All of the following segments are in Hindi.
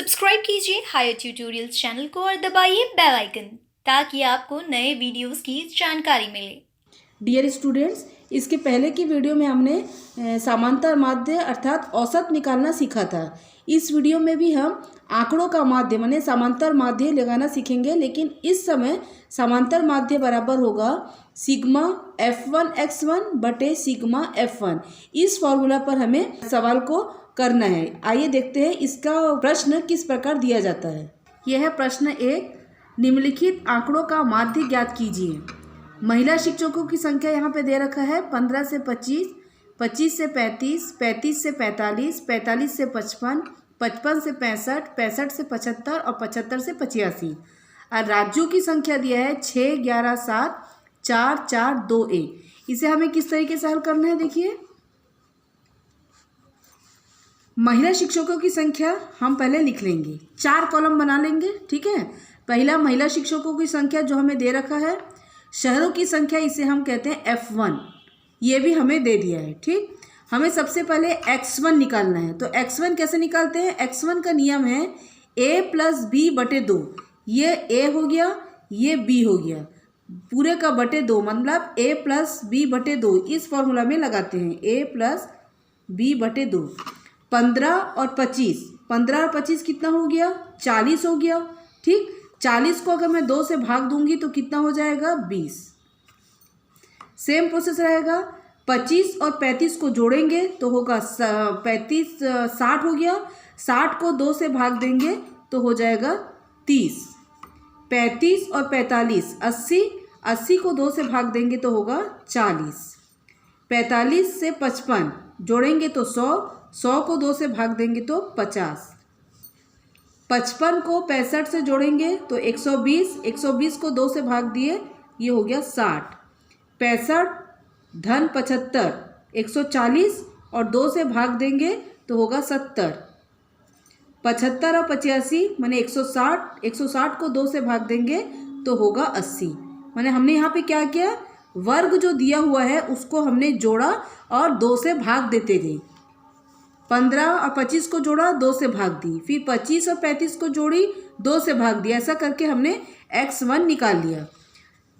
सब्सक्राइब कीजिए हायर ट्यूटोरियल्स चैनल को और दबाइए बेल आइकन ताकि आपको नए वीडियोस की जानकारी मिले। डियर स्टूडेंट्स, इसके पहले की वीडियो में हमने समांतर माध्य अर्थात औसत निकालना सीखा था। इस वीडियो में भी हम आंकड़ों का माध्य माने समांतर माध्य लगाना सीखेंगे, लेकिन इस समय समांतर माध्य बराबर होगा सिग्मा F1 x1 बटे सिग्मा F1। इस फॉर्मूला पर हमें सवाल को करना है। आइए देखते हैं इसका प्रश्न किस प्रकार दिया जाता है। यह है प्रश्न 1। निम्नलिखित आंकड़ों का माध्य ज्ञात कीजिए। महिला शिक्षकों की संख्या यहाँ पे दे रखा है 15 से 25, 25 से 35, 35 से 45, 45 से 55, 55 से 65, 65 से 75 और 75 से 85। और राज्यों की संख्या दिया है 6, 11, 7, 4, 4, 2, 1। इसे हमें किस तरीके से हल करना है, देखिए। महिला शिक्षकों की संख्या हम पहले लिख लेंगे, 4 कॉलम बना लेंगे, ठीक है। पहला महिला शिक्षकों की संख्या जो हमें दे रखा है, शहरों की संख्या इसे हम कहते हैं F1, ये भी हमें दे दिया है, ठीक। हमें सबसे पहले x1 निकालना है। तो x1 कैसे निकालते हैं? x1 का नियम है a + b बटे 2। ये a हो गया, ये b हो गया, पूरे का बटे 2 मतलब a + b बटे 2। इस फॉर्मूला में लगाते हैं a + b बटे 2। 15 और 25, 15 और 25 कितना हो गया? 40 हो गया, ठीक। 40 को अगर मैं 2 से भाग दूंगी तो कितना हो जाएगा? 20। सेम प्रोसेस रहेगा। 25 और 35 को जोड़ेंगे तो होगा 35, 60 हो गया। 60 को 2 से भाग देंगे तो हो जाएगा 30। 35 और 45 80, 80 को 2 से भाग देंगे तो होगा 40। 45 से 55 जोड़ेंगे तो 100, 100 को 2 से भाग देंगे तो 50। 55 को 65 से जोड़ेंगे तो 120, 120 को 2 से भाग दिए, ये हो गया 60। 65 धन 75, 140 और 2 से भाग देंगे तो होगा 70। 75 और 85 माने 160, 160 को 2 से भाग देंगे तो होगा 80। माने हमने यहाँ पे क्या किया, वर्ग जो दिया हुआ है उसको हमने जोड़ा और 2 से भाग देते गए। 15 और 25 को जोड़ा, 2 से भाग दी, फिर 25 और 35 को जोड़ी, 2 से भाग दिया। ऐसा करके हमने x1 निकाल लिया।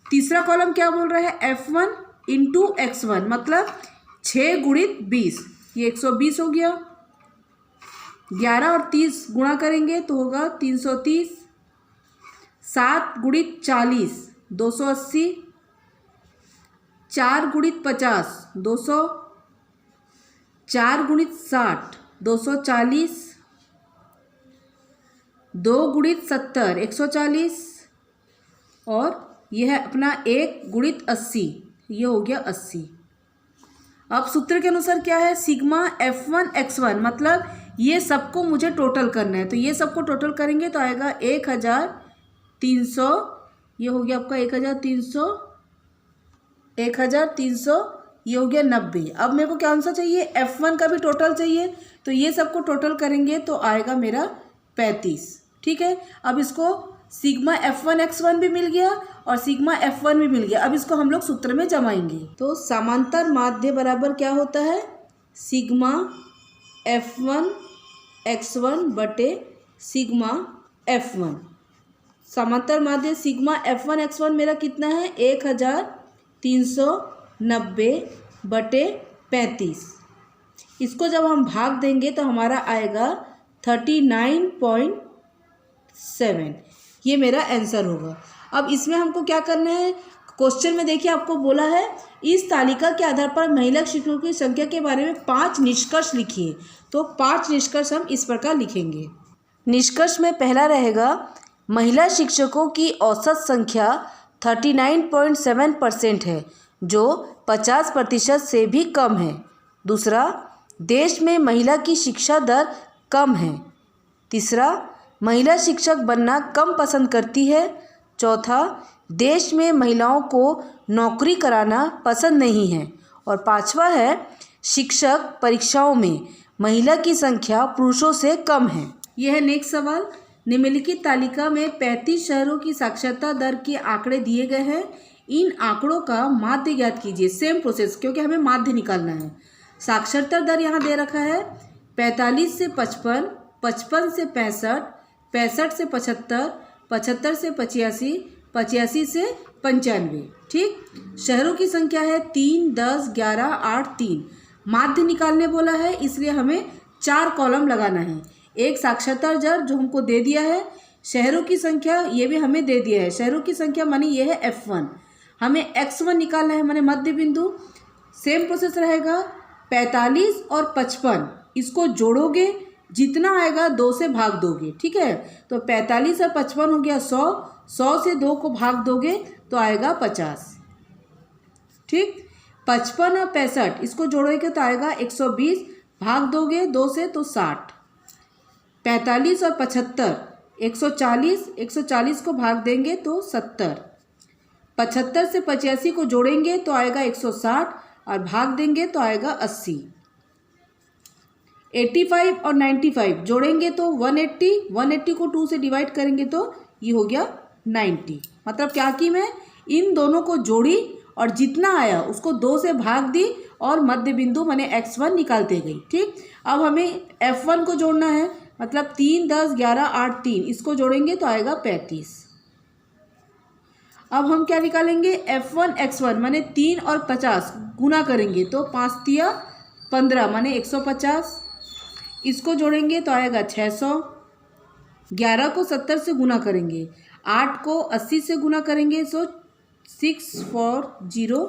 तीसरा कॉलम क्या बोल रहा है? F1 × x1 मतलब 6 × 20, ये 120 हो गया। 11 और 30 गुणा करेंगे तो होगा 330। 7 × 40 280। 4 × 50 200। 4 × 60 240। 2 × 70 140 और यह है अपना 1 × 80, ये हो गया 80। अब सूत्र के अनुसार क्या है? सिग्मा F1 x1 मतलब ये सबको मुझे टोटल करना है। तो ये सबको टोटल करेंगे तो आएगा 1300, ये हो गया आपका 1300, 1300, ये हो गया 90। अब मेरे को क्या आंसर चाहिए? F1 का भी टोटल चाहिए, तो ये सबको टोटल करेंगे तो आएगा मेरा 35, ठीक है। अब इसको सिग्मा F1 x1 भी मिल गया और सिग्मा F1 भी मिल गया। अब इसको हम लोग सूत्र में जमाएंगे तो समांतर माध्य बराबर क्या होता है? सिग्मा F1 x1 बटे सिग्मा F1। समांतर माध्य सिग्मा F1 x1 मेरा कितना है? 1390 बटे 35। इसको जब हम भाग देंगे तो हमारा आएगा 39.7। ये मेरा आंसर होगा। अब इसमें हमको क्या करना है? क्वेश्चन में देखिए आपको बोला है इस तालिका के आधार पर महिला शिक्षकों की संख्या के बारे में 5 निष्कर्ष लिखिए। तो 5 निष्कर्ष हम इस प्रकार लिखेंगे। निष्कर्ष में पहला रहेगा महिला शिक्षकों की औसत संख्या 39.7% है, जो 50% से भी कम है। दूसरा, देश में महिला की शिक्षा दर कम है। तीसरा, महिला शिक्षक बनना कम पसंद करती है। चौथा, देश में महिलाओं को नौकरी कराना पसंद नहीं है। और पांचवा है शिक्षक परीक्षाओं में महिला की संख्या पुरुषों से कम है। यह है नेक्स्ट सवाल। निम्नलिखित तालिका में 35 शहरों की साक्षरता दर के आंकड़े दिए गए हैं। इन आंकड़ों का माध्य ज्ञात कीजिए। सेम प्रोसेस, क्योंकि हमें माध्य निकालना है। साक्षरता दर यहाँ दे रखा है 45 से 55, 55 से 65, 65 से 75, 75 से 85, 85 से 95। ठीक, शहरों की संख्या है 3, 10, 11, 8, 3। माध्य निकालने बोला है, इसलिए हमें 4 कॉलम लगाना है। एक साक्षरता दर जो हमको दे दिया है, शहरों की संख्या ये भी हमें दे दिया है। शहरों की संख्या मानी ये है F1, हमें X1 निकालना है माने मध्य बिंदु। सेम प्रोसेस रहेगा, 45 और 55 इसको जोड़ोगे, जितना आएगा 2 से भाग दोगे। ठीक है, तो 45 और 55 हो गया 100, 100 से 2 को भाग दोगे तो आएगा 50। ठीक, 55 और 65 इसको जोड़ोगे तो आएगा 120, भाग दोगे 2 से तो 60। 45 और 75 140, 140 को भाग देंगे तो 70। 75 से 85 को जोड़ेंगे तो आएगा 160 और भाग देंगे तो आएगा 80। 85 और 95 जोड़ेंगे तो 180, 180 को 2 से डिवाइड करेंगे तो ये हो गया 90। मतलब क्या कि मैं इन दोनों को जोड़ी और जितना आया उसको 2 से भाग दी और मध्य बिंदु मैंने X1 निकालते गई। ठीक, अब हमें F1 को जोड़ना है, मतलब 3, 10, 11, 8, 3 इसको जोड़ेंगे तो आएगा 35। अब हम क्या निकालेंगे, F1 X1 माने 3 और 50 गुना करेंगे तो 5 तिया 15 माने 150, इसको जोड़ेंगे तो आएगा 600। 11 को 70 से गुना करेंगे, 8 को 80 से गुना करेंगे सो 640,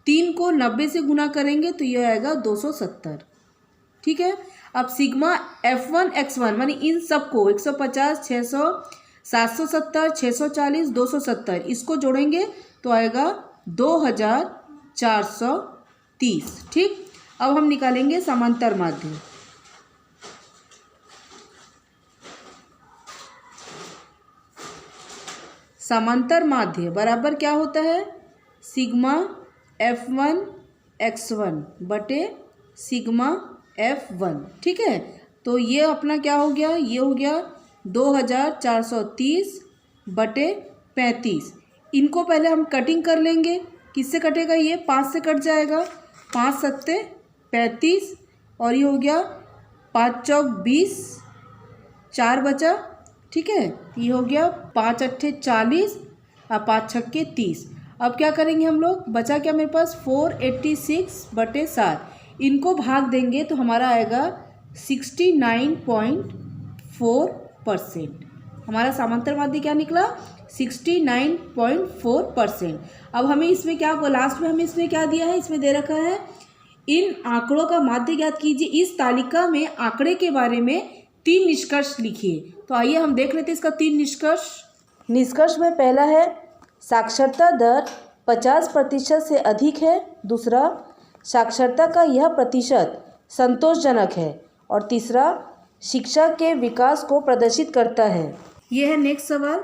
3 को 90 से गुना करेंगे तो ये आएगा 270। ठीक है, अब सिग्मा F1 X1 माने इन सबको 150, 600, 770, 640, 270 इसको जोड़ेंगे तो आएगा 2430। ठीक, अब हम निकालेंगे समांतर माध्य। समांतर माध्य बराबर क्या होता है, सिग्मा F1 X1 बटे सिग्मा F1। ठीक है, तो ये अपना क्या हो गया, ये हो गया 2430 बटे 35। इनको पहले हम कटिंग कर लेंगे, किससे कटेगा, ये 5 से कट जाएगा, 5 सत्ते 35 और ये हो गया 5 चौक 20, 4 बचा। ठीक है, ये हो गया 5 अट्ठे 40 और 5 छक्के 30। अब क्या करेंगे हम लोग, बचा क्या मेरे पास 486 बटे 7, इनको भाग देंगे तो हमारा आएगा 69.4%। हमारा समांतर माध्य क्या निकला, 69.4%। अब हमें इसमें क्या, लास्ट में हमें इसमें क्या दिया है, इसमें दे रखा है इन आंकड़ों का माध्य ज्ञात कीजिए। इस तालिका में आंकड़े के बारे में 3 निष्कर्ष लिखिए। तो आइए हम देख लेते हैं इसका 3 निष्कर्ष। निष्कर्ष में पहला है साक्षरता दर 50% से अधिक है, दूसरा साक्षरता का यह प्रतिशत संतोषजनक है और तीसरा शिक्षा के विकास को प्रदर्शित करता है। यह है नेक्स्ट सवाल,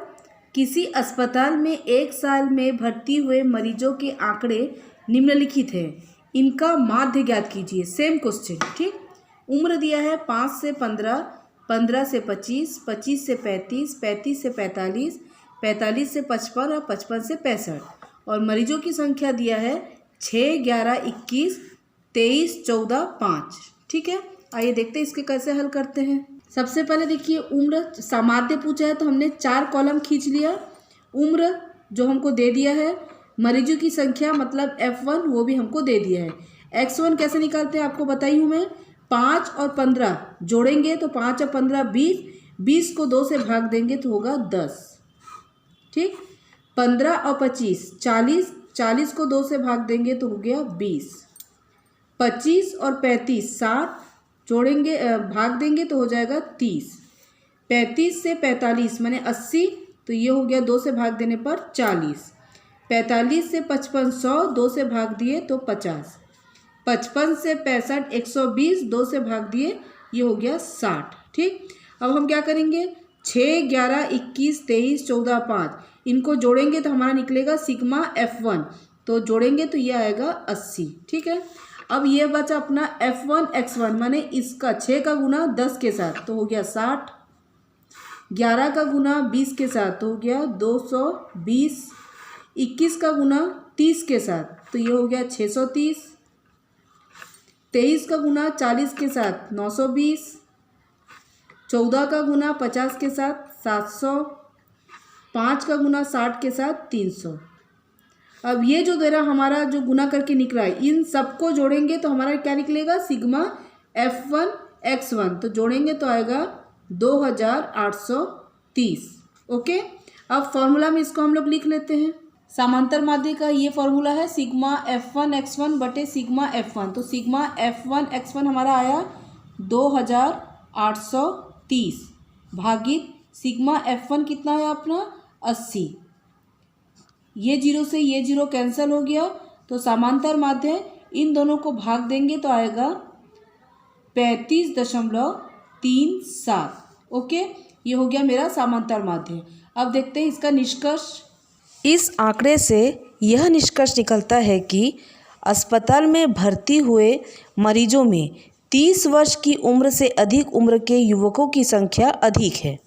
किसी अस्पताल में 1 साल में भर्ती हुए मरीजों के आंकड़े निम्नलिखित हैं, इनका माध्य ज्ञात कीजिए। Same question. ठीक, उम्र दिया है 5 से 15, 15 से 25, 25 से 35, 35 से 45, 45 से 55 और 55 से 65 और मरीजों की संख्या दिया है 6, 11, 21, 23, 14, 5। ठीक है, आइए देखते हैं इसके कैसे हल करते हैं। सबसे पहले देखिए उम्र सामाध्य पूछा है तो हमने 4 कॉलम खींच लिया। उम्र जो हमको दे दिया है, मरीजों की संख्या मतलब F1 वो भी हमको दे दिया है। X1 कैसे निकालते हैं आपको बताई हूँ मैं, 5 और 15 जोड़ेंगे तो 5 और 15 20, 20 को 2 से भाग देंगे तो होगा 10। ठीक, 15 और 25 40, 40 को 2 से भाग देंगे तो हो गया 20। 25 और 35 60 जोड़ेंगे भाग देंगे तो हो जाएगा 30। 35 से 45 माने 80 तो ये हो गया 2 से भाग देने पर 40। 45 से 55 100 2 से भाग दिए तो 50। 55 से 65 120 2 से भाग दिए ये हो गया 60। ठीक, अब हम क्या करेंगे 6, 11, 21, 23, 14, 5 इनको जोड़ेंगे तो हमारा निकलेगा सिग्मा F1, तो जोड़ेंगे तो ये आएगा 80। ठीक है, अब ये बचा अपना F1 X1 माने इसका 6 का गुना 10 के साथ तो हो गया 60, 11 का गुना 20 के साथ तो हो गया 220, 21 का गुना 30 के साथ तो ये हो गया 630, 23 का गुना 40 के साथ 920, 14 का गुना 50 के साथ 700, 5 का गुना 60 के साथ 300। अब ये जो दे रहा हमारा जो गुना करके निकला है, इन सबको जोड़ेंगे तो हमारा क्या निकलेगा, सिग्मा F1 x1। तो जोड़ेंगे तो आएगा 2830। ओके, अब फॉर्मूला में इसको हम लोग लिख लेते हैं। समांतर माध्य का ये फॉर्मूला है सिग्मा F1 x1 बटे सिग्मा F1। तो सिग्मा F1 x1 हमारा आया 2830 भागित सिग्मा F1 कितना है अपना 80। ये जीरो से ये जीरो कैंसिल हो गया, तो समांतर माध्य इन दोनों को भाग देंगे तो आएगा 35.37। ओके, ये हो गया मेरा समांतर माध्य। अब देखते हैं इसका निष्कर्ष। इस आंकड़े से यह निष्कर्ष निकलता है कि अस्पताल में भर्ती हुए मरीजों में 30 वर्ष की उम्र से अधिक उम्र के युवकों की संख्या अधिक है।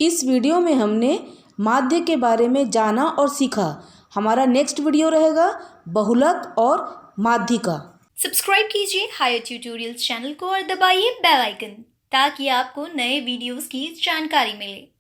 इस वीडियो में हमने माध्य के बारे में जाना और सीखा। हमारा नेक्स्ट वीडियो रहेगा बहुलक और माध्य का। सब्सक्राइब कीजिए हायर ट्यूटोरियल्स चैनल को और दबाइए बेल आइकन ताकि आपको नए वीडियोस की जानकारी मिले।